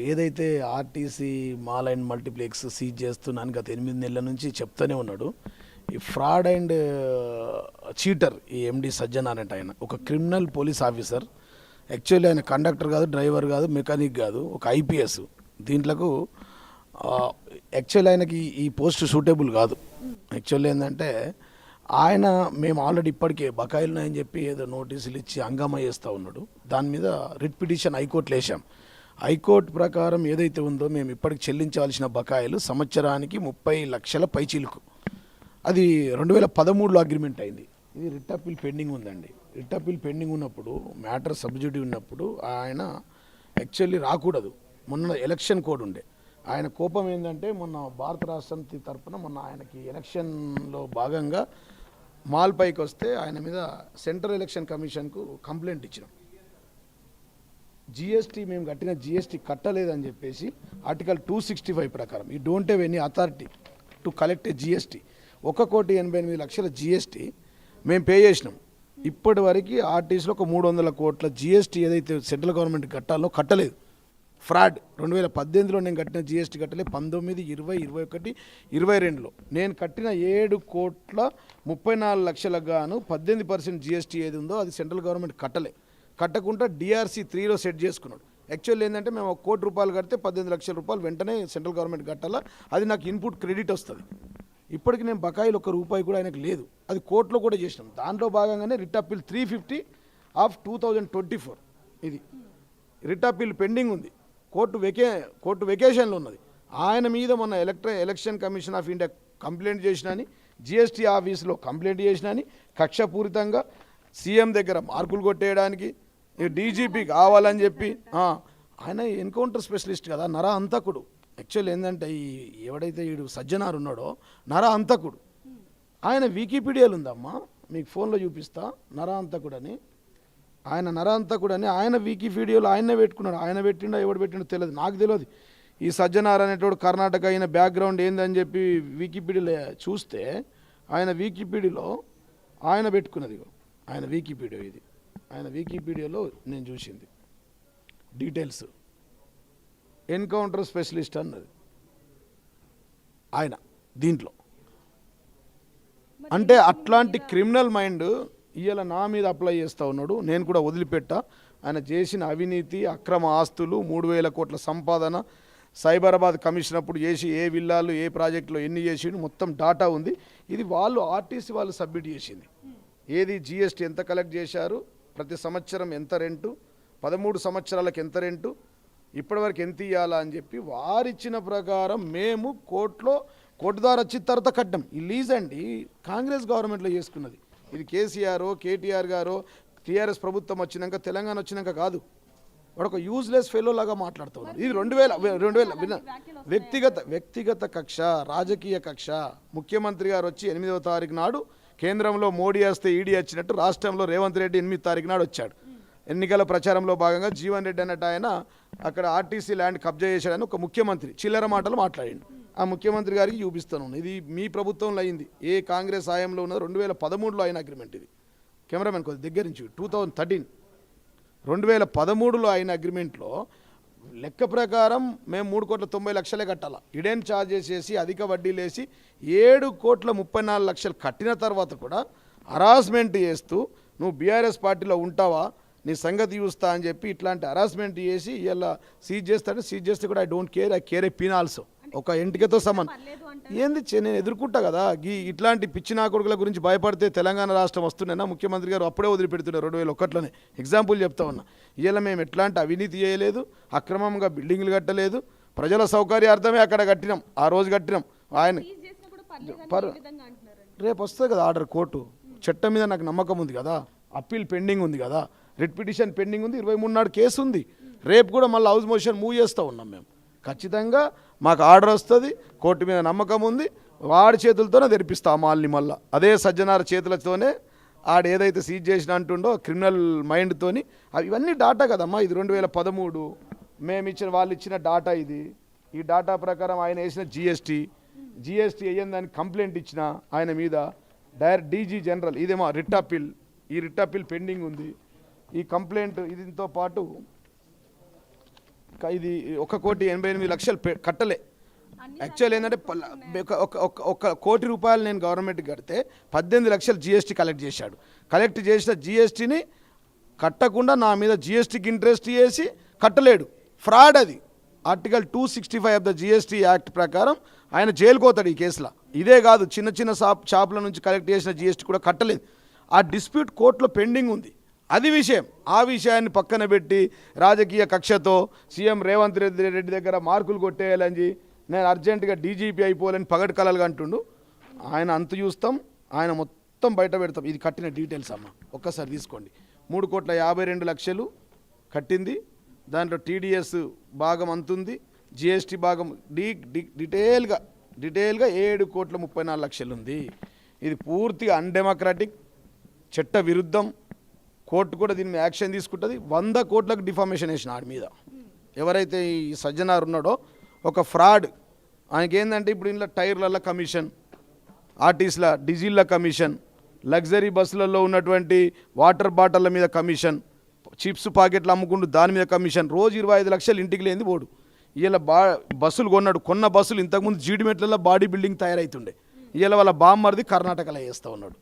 ఏదైతే RTC mall and multiplex seize చేస్తున్నాను గత 8 నెలల నుంచి చెప్తూనే ఉన్నాడు. ఈ ఫ్రాడ్ అండ్ చీటర్ ఈ ఎండి సజ్జనారెడ్డి ఆయన ఒక క్రిమినల్ పోలీస్ ఆఫీసర్. యాక్చువల్లీ ఆయన కండక్టర్ కాదు, డ్రైవర్ కాదు, మెకానిక్ కాదు, ఒక ఐపీఎస్. దీంట్లకు యాక్చువల్లీ ఆయనకి ఈ పోస్ట్ సూటబుల్ కాదు. యాక్చువల్లీ ఏంటంటే ఆయన మేము ఆల్రెడీ ఇప్పటికే బకాయిలు ఉన్నాయని చెప్పి ఏదో నోటీసులు ఇచ్చి హంగామా చేస్తూ ఉన్నాడు. దాని మీద రిట్ పిటిషన్ హైకోర్టులో వేసాం. హైకోర్టు ప్రకారం ఏదైతే ఉందో మేము ఇప్పటికి చెల్లించాల్సిన బకాయిలు సంవత్సరానికి 30 లక్షల పైచీలకు. అది 2013లో అగ్రిమెంట్ అయింది. ఇది రిట్ అప్పీల్ పెండింగ్ ఉందండి. రిట్ అప్పీల్ పెండింగ్ ఉన్నప్పుడు, మ్యాటర్ సబ్జుడివ్ ఉన్నప్పుడు ఆయన యాక్చువల్లీ రాకూడదు. మొన్న ఎలక్షన్ కోడ్ ఉండే. ఆయన కోపం ఏంటంటే మొన్న భారత రాష్ట్రసమితి తరఫున మొన్న ఆయనకి ఎలక్షన్లో భాగంగా మాల్ పైకి వస్తే ఆయన మీద సెంట్రల్ ఎలక్షన్ కమిషన్కు కంప్లైంట్ ఇచ్చినాం. జిఎస్టీ మేము కట్టిన జిఎస్టీ కట్టలేదని చెప్పేసి ఆర్టికల్ 265 ప్రకారం ఈ don't have any authority to collect A GST 1,88,00,000 GST మేము పే చేసినాం. ఇప్పటి వరకు ఆర్టీసీలో ఒక 300 కోట్ల జిఎస్టీ ఏదైతే సెంట్రల్ గవర్నమెంట్ కట్టాలో కట్టలేదు. ఫ్రాడ్. 2018లో నేను కట్టిన జిఎస్టీ కట్టలే. 19, 20, 21, 22లో నేను కట్టిన 7,34,00,000 గాను 18% జిఎస్టీ ఏది ఉందో అది సెంట్రల్ గవర్నమెంట్ కట్టకుండా డిఆర్సీ 3లో సెట్ చేసుకున్నాడు. యాక్చువల్లీ ఏంటంటే మేము 1 కోటి రూపాయలు కడితే 18 లక్షల రూపాయలు వెంటనే సెంట్రల్ గవర్నమెంట్ కట్టాలా, అది నాకు ఇన్పుట్ క్రెడిట్ వస్తుంది. ఇప్పటికి నేను బకాయిలు 1 రూపాయి కూడా ఆయనకు లేదు. అది కోర్టులో కూడా చేసినాం. దాంట్లో భాగంగానే రిట్ అప్పీల్ 350 ఆఫ్ 2024 ఇది రిట్ అప్పీల్ పెండింగ్ ఉంది. కోర్టు వెకేషన్లో ఉన్నది. ఆయన మీద మొన్న election commission of India complaint చేసినని, జిఎస్టీ ఆఫీసులో కంప్లైంట్ చేసినని, కక్షపూరితంగా సీఎం దగ్గర మార్కులు కొట్టేయడానికి డీజీపీ కావాలని చెప్పి ఆయన ఎన్కౌంటర్ స్పెషలిస్ట్ కదా, నర అంతకుడు. యాక్చువల్ ఏంటంటే ఎవడైతే వీడు సజ్జనారు ఉన్నాడో నర అంతకుడు. ఆయన వికీపీడియాలు ఉందమ్మా, మీకు ఫోన్లో చూపిస్తా. నర అంతకుడు అని ఆయన నరాంతకుడని ఆయన వికీపీడియాలో ఆయనే పెట్టుకున్నాడు. ఆయన పెట్టిండో ఎవడు పెట్టిండో తెలియదు, నాకు తెలియదు. ఈ సజ్జనార్ అనేటోడు కర్ణాటక అయిన బ్యాక్గ్రౌండ్ ఏందని చెప్పి వికీపీడియాలో చూస్తే ఆయన వికీపీడియాలో ఆయన పెట్టుకున్నది. ఆయన వికీపీడియా ఇది. ఆయన వికీపీడియాలో నేను చూసింది డీటెయిల్స్. ఎన్కౌంటర్ స్పెషలిస్ట్ అన్నది ఆయన దీంట్లో. అంటే అట్లాంటి క్రిమినల్ మైండ్ ఇవాళ నా మీద అప్లై చేస్తూ ఉన్నాడు. నేను కూడా వదిలిపెట్టా. ఆయన చేసిన అవినీతి, అక్రమ ఆస్తులు, 3,000 కోట్ల సంపాదన, సైబరాబాద్ కమిషన్ అప్పుడు చేసి ఏ విల్లాలు ఏ ప్రాజెక్టులో ఎన్ని చేసిండు మొత్తం డాటా ఉంది. ఇది వాళ్ళు ఆర్టీసీ వాళ్ళు సబ్మిట్ చేసింది. ఏది జిఎస్టీ ఎంత కలెక్ట్ చేశారు, ప్రతి సంవత్సరం ఎంత రెంటు, 13 సంవత్సరాలకు ఎంత రెంటు, ఇప్పటివరకు ఎంత ఇవ్వాలా అని చెప్పి వారిచ్చిన ప్రకారం మేము కోర్టు ద్వారా వచ్చిన తర్వాత కట్టాం. ఈ లీజ్ అండి కాంగ్రెస్ గవర్నమెంట్లో చేసుకున్నది. ఇది కేసీఆర్ కేటీఆర్ గారు టీఆర్ఎస్ ప్రభుత్వం వచ్చినాక తెలంగాణ వచ్చినాక కాదు. వాడు ఒక యూజ్లెస్ ఫెలో లాగా మాట్లాడుతున్నారు. ఇది 2000 వ్యక్తిగత కక్ష, రాజకీయ కక్ష. ముఖ్యమంత్రి గారు వచ్చి 8వ తారీఖు నాడు కేంద్రంలో మోడీ వస్తే ఈడీ వచ్చినట్టు రాష్ట్రంలో రేవంత్ రెడ్డి 8వ తారీఖు నాడు వచ్చాడు. ఎన్నికల ప్రచారంలో భాగంగా జీవన్ రెడ్డి అన్నట్టు ఆయన అక్కడ ఆర్టీసీ ల్యాండ్ కబ్జా చేశాడని ఒక ముఖ్యమంత్రి చిల్లర మాటలు మాట్లాడిండు. ఆ ముఖ్యమంత్రి గారికి చూపిస్తాను. ఇది మీ ప్రభుత్వంలో అయింది. ఏ కాంగ్రెస్ హయాంలో ఉన్నది 2013లో అయిన అగ్రిమెంట్. ఇది కెమెరామెన్ కొద్ది దగ్గర నుంచి 2013 2013లో అయిన అగ్రిమెంట్లో లెక్క ప్రకారం మేము 3,90,00,000 కట్టాలా. ఇడెన్ ఛార్జెస్ చేసి అధిక వడ్డీలు వేసి 7,34,00,000 కట్టిన తర్వాత కూడా హరాస్మెంట్ చేస్తూ నువ్వు బీఆర్ఎస్ పార్టీలో ఉంటావా, నీ సంగతి చూస్తా అని చెప్పి ఇట్లాంటి హరాస్మెంట్ చేసి ఇలా సీజ్ చేస్తే కూడా I don't care, I care A pin also. ఒక ఎంటికతో సమానం. ఏంది నేను ఎదుర్కొంటా కదా. ఇట్లాంటి పిచ్చి నా కొడుకుల గురించి భయపడితే తెలంగాణ రాష్ట్రం వస్తున్నాయినా ముఖ్యమంత్రి గారు అప్పుడే వదిలిపెడుతున్నారు. 2001లోనే ఎగ్జాంపుల్ చెప్తా ఉన్నా. ఇలా మేము ఎట్లాంటి అవినీతి చేయలేదు, అక్రమంగా బిల్డింగ్లు కట్టలేదు, ప్రజల సౌకర్యార్థమే అక్కడ కట్టినాం. ఆ రోజు కట్టినాం. ఆయన రేపు వస్తుంది కదా ఆర్డర్. కోర్టు చట్టం మీద నాకు నమ్మకం ఉంది కదా. అప్పీల్ పెండింగ్ ఉంది కదా, రిట్ పిటిషన్ పెండింగ్ ఉంది, 23 నాడు కేసు ఉంది. రేపు కూడా మళ్ళీ హౌస్ మోషన్ మూవ్ చేస్తూ ఉన్నాం మేము. ఖచ్చితంగా మాకు ఆర్డర్ వస్తుంది, కోర్టు మీద నమ్మకం ఉంది. వాడి చేతులతోనే తెరిపిస్తా మాల్ని. మళ్ళీ అదే సజ్జనార్ చేతులతోనే ఆడు ఏదైతే సీజ్ చేసిన అంటుండో క్రిమినల్ మైండ్తోని. ఇవన్నీ డాటా కదమ్మా. ఇది 2013 మేము వాళ్ళు ఇచ్చిన డాటా. ఇది ఈ డాటా ప్రకారం ఆయన వేసిన జిఎస్టీ అయ్యింది దానికి కంప్లైంట్ ఇచ్చిన ఆయన మీద డైరెక్ట్ డీజీ జనరల్. ఇదేమో రిట్ అప్పీల్. ఈ రిట్ అప్పీల్ పెండింగ్ ఉంది. ఈ కంప్లైంట్ దీంతో పాటు ఇది 1,88,00,000 కట్టలే. యాక్చువల్ ఏంటంటే ఒక కోటి రూపాయలు నేను గవర్నమెంట్కి కడితే 18 లక్షలు జిఎస్టీ కలెక్ట్ చేశాడు. కలెక్ట్ చేసిన జిఎస్టీని కట్టకుండా నా మీద జిఎస్టీకి ఇంట్రెస్ట్ చేసి కట్టలేడు. ఫ్రాడ్ అది. Article 265 of the GST act ప్రకారం ఆయన జైలుకోతాడు ఈ కేసులో. ఇదే కాదు, చిన్న చిన్న షాపుల నుంచి కలెక్ట్ చేసిన జిఎస్టీ కూడా కట్టలేదు. ఆ డిస్ప్యూట్ కోర్టులో పెండింగ్ ఉంది. అది విషయం. ఆ విషయాన్ని పక్కన పెట్టి రాజకీయ కక్షతో సీఎం రేవంత్ రెడ్డి దగ్గర మార్కులు కొట్టేయాలని, నేను అర్జెంటుగా డీజీపీ అయిపోవాలని పగటి కలలుగా అంటుండు. ఆయన అంతు చూస్తాం, ఆయన మొత్తం బయట పెడతాం. ఇది కట్టిన డీటెయిల్స్ అమ్మ ఒక్కసారి తీసుకోండి. 3,52,00,000 కట్టింది. దాంట్లో టీడీఎస్ భాగం అంతుంది, జిఎస్టీ భాగం డీటెయిల్గా 7,34,00,000 ఉంది. ఇది పూర్తిగా అన్డెమోక్రాటిక్, చట్ట విరుద్ధం. కోర్టు కూడా దీని మీద యాక్షన్ తీసుకుంటుంది. 100 కోట్లకు డిఫామేషన్ వేసిన ఆడి మీద. ఎవరైతే ఈ సజ్జనార్ ఉన్నాడో ఒక ఫ్రాడ్. ఆయనకి ఏంటంటే ఇప్పుడు ఇంట్లో టైర్లలో కమిషన్, ఆర్టీసీల డీజిల్ల కమిషన్, లగ్జరీ బస్సులలో ఉన్నటువంటి వాటర్ బాటిళ్ళ మీద కమిషన్, చిప్స్ పాకెట్లు అమ్ముకుంటూ దాని మీద కమిషన్. రోజు 25 లక్షలు ఇంటికి లేనిది పోడు. ఇలా బస్సులు కొన్న బస్సులు ఇంతకుముందు జీడిమెట్లలో బాడీ బిల్డింగ్ తయారవుతుండే. ఇలా వాళ్ళ బామ్మర్ది కర్ణాటకలో వేస్తూ ఉన్నాడు.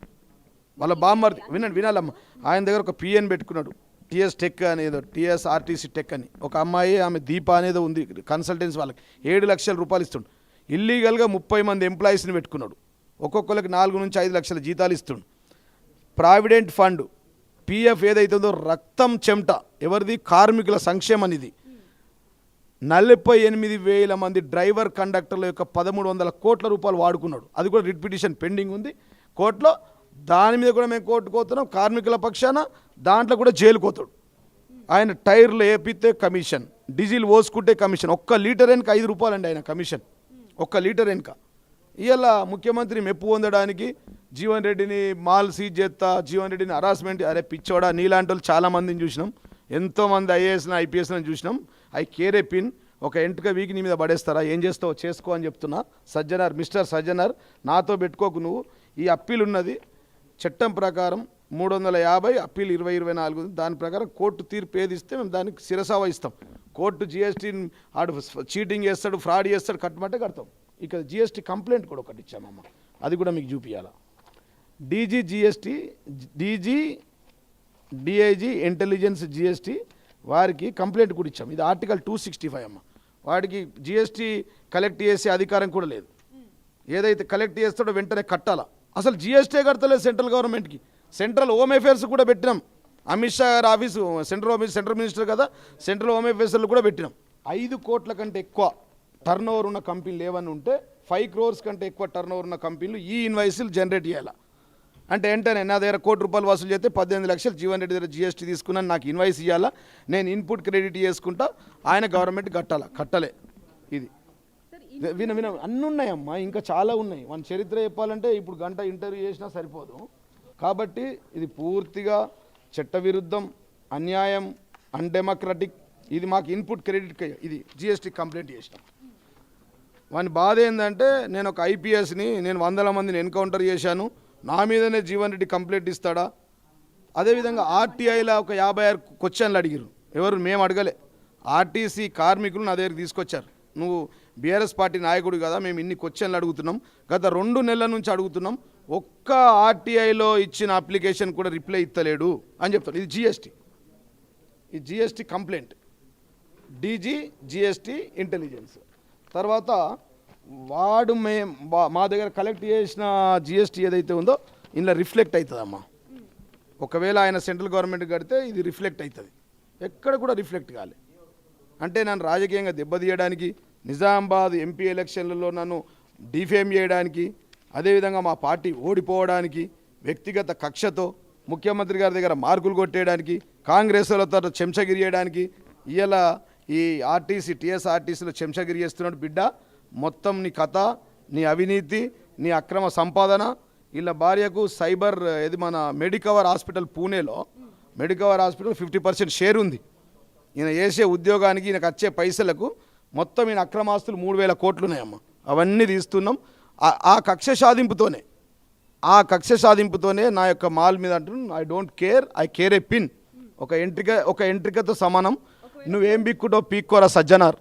వాళ్ళ బామ్మర్ది వినాలమ్మ. ఆయన దగ్గర ఒక పిఎన్ పెట్టుకున్నాడు, టీఎస్ టెక్ అనేదో, టీఎస్ఆర్టీసీ టెక్ అని. ఒక అమ్మాయి, ఆమె దీప అనేది ఉంది, కన్సల్టెన్సీ వాళ్ళకి 7 లక్షల రూపాయలు ఇస్తుండు. ఇల్లీగల్గా 30 మంది ఎంప్లాయీస్ని పెట్టుకున్నాడు. ఒక్కొక్కరికి 4 నుంచి 5 లక్షల జీతాలు ఇస్తుండు. ప్రావిడెంట్ ఫండ్, పిఎఫ్ ఏదైతుందో రక్తం చెమట ఎవరిది? కార్మికుల సంక్షేమం. ఇది 48,000 మంది డ్రైవర్ కండక్టర్ల యొక్క 1,300 కోట్ల రూపాయలు వాడుకున్నాడు. అది కూడా రిట్ పిటిషన్ పెండింగ్ ఉంది కోర్టులో. దాని మీద కూడా మేము కోర్టుకు పోతున్నాం కార్మికుల పక్షాన. దాంట్లో కూడా జైలు కోతాడు ఆయన. టైర్లు వేపితే కమిషన్, డీజిల్ పోసుకుంటే కమిషన్. 1 లీటర్ వెనుక 5 రూపాయలు అండి ఆయన కమిషన్, 1 లీటర్ వెనుక. ఇలా ముఖ్యమంత్రి మెప్పు పొందడానికి జీవన్ రెడ్డిని మాల్ సీజ్ చేస్తా, జీవన్ రెడ్డిని హరాస్మెంట్. అరే పిచ్చోడా, నీలాంటి వాళ్ళు చాలామందిని చూసినాం, ఎంతోమంది ఐఏఎస్ని ఐపీఎస్ని చూసినాం. I care pin. ఒక ఎంటుక వీక్ నీ మీద పడేస్తారా? ఏం చేస్తావో చేసుకో అని చెప్తున్నా. సజ్జనార్, మిస్టర్ సజ్జనార్, నాతో పెట్టుకోకు నువ్వు. ఈ అప్పీల్ ఉన్నది చట్టం ప్రకారం 350, అప్పీల్ 2024. దాని ప్రకారం కోర్టు తీర్పు ఏది ఇస్తే మేము దానికి శిరసా వహిస్తాం. కోర్టు జిఎస్టీని ఆడు చీటింగ్ చేస్తాడు, ఫ్రాడ్ చేస్తాడు, కట్టమంటే కడతాం. ఇక్కడ జిఎస్టీ కంప్లైంట్ కూడా ఒకటి ఇచ్చామమ్మ, అది కూడా మీకు చూపించాలా. DG GST, DIG intelligence GST వారికి కంప్లైంట్ కూడా ఇచ్చాం. ఇది ఆర్టికల్ 265 అమ్మ. వాడికి జిఎస్టీ కలెక్ట్ చేసే అధికారం కూడా లేదు. ఏదైతే కలెక్ట్ చేస్తాడో వెంటనే కట్టాలా. అసలు జిఎస్టీ కడతలేదు సెంట్రల్ గవర్నమెంట్కి. సెంట్రల్ హోమ్ అఫేర్స్ కూడా పెట్టినాం. అమిత్ షా గారి ఆఫీసు, సెంట్రల్ మినిస్టర్ కదా, సెంట్రల్ హోమ్ అఫేర్స్లు కూడా పెట్టినాం. 5 కోట్ల కంటే ఎక్కువ టర్న్ ఓవర్ ఉన్న కంపెనీలు ఏమన్నా ఉంటే 5 crores కంటే ఎక్కువ టర్న్ ఓవర్ ఉన్న కంపెనీలు ఈ ఇన్వాయిస్లు జనరేట్ చేయాలి. అంటే ఏంటనే నా దగ్గర ₹1,00,00,000 వసూలు చేస్తే 18 లక్షలు జీవన్ రెడ్డి దగ్గర జిఎస్టీ తీసుకున్నాను, నాకు ఇన్వాయిస్ ఇవ్వాలా, నేను ఇన్పుట్ క్రెడిట్ చేసుకుంటా, ఆయన గవర్నమెంట్ కట్టలే. ఇది విన అన్నీ ఉన్నాయమ్మా, ఇంకా చాలా ఉన్నాయి. మన చరిత్ర చెప్పాలంటే ఇప్పుడు గంట ఇంటర్వ్యూ చేసినా సరిపోదు. కాబట్టి ఇది పూర్తిగా చట్టవిరుద్ధం, అన్యాయం, అన్డెమోక్రటిక్. ఇది మాకు ఇన్పుట్ క్రెడిట్ ఇది జిఎస్టీ కంప్లైంట్ చేసినాం. వాని బాధ ఏంటంటే నేను ఒక ఐపీఎస్ని, నేను 100 మందిని ఎన్కౌంటర్ చేశాను, నా మీదనే జీవన్ రెడ్డి కంప్లైంట్ ఇస్తాడా? అదేవిధంగా ఆర్టీఐలో ఒక 56 క్వశ్చన్లు అడిగారు. ఎవరు? మేము అడగలే. ఆర్టీసీ కార్మికులు నా దగ్గరికి తీసుకొచ్చారు. నువ్వు బీఆర్ఎస్ పార్టీ నాయకుడు కదా, మేము ఇన్ని క్వశ్చన్లు అడుగుతున్నాం, గత 2 నెలల నుంచి అడుగుతున్నాం, ఒక్క ఆర్టీఐలో ఇచ్చిన అప్లికేషన్ కూడా రిప్లై ఇస్తలేడు అని చెప్తాడు. ఇది GST complaint. DG GST intelligence. తర్వాత వాడు మా దగ్గర కలెక్ట్ చేసిన జిఎస్టీ ఏదైతే ఉందో ఇందులో రిఫ్లెక్ట్ అవుతుందమ్మా. ఒకవేళ ఆయన సెంట్రల్ గవర్నమెంట్ కడితే ఇది రిఫ్లెక్ట్ అవుతుంది. ఎక్కడ కూడా రిఫ్లెక్ట్ కాలే. అంటే నన్ను రాజకీయంగా దెబ్బతీయడానికి, నిజామాబాద్ ఎంపీ ఎలక్షన్లలో నన్ను డిఫేమ్ చేయడానికి, అదేవిధంగా మా పార్టీ ఓడిపోవడానికి, వ్యక్తిగత కక్షతో ముఖ్యమంత్రి గారి దగ్గర మార్కులు కొట్టేయడానికి, కాంగ్రెస్ వాళ్ళతో చెంచగిరి చేయడానికి, ఇలా ఈ ఆర్టీసీ టీఎస్ఆర్టీసీలో చెంచగిరి చేస్తున్నాడు. బిడ్డ, మొత్తం నీ కథ, నీ అవినీతి, నీ అక్రమ సంపాదన. వీళ్ళ భార్యకు సైబర్ ఇది మన మెడికవర్ హాస్పిటల్ పూణేలో, మెడికవర్ హాస్పిటల్ 50% షేర్ ఉంది. ఈయన చేసే ఉద్యోగానికి, ఈయనకు వచ్చే పైసలకు మొత్తం ఈయన అక్రమాస్తులు 3,000 కోట్లు ఉన్నాయమ్మ. అవన్నీ తీస్తున్నాం. ఆ కక్ష సాధింపుతోనే నా యొక్క మాల్ మీద అంటున్నాను, I don't care, I care A pin. ఒక ఎంట్రికతో సమానం. నువ్వేం బిక్కుటో పీక్కోరా సజ్జనార్.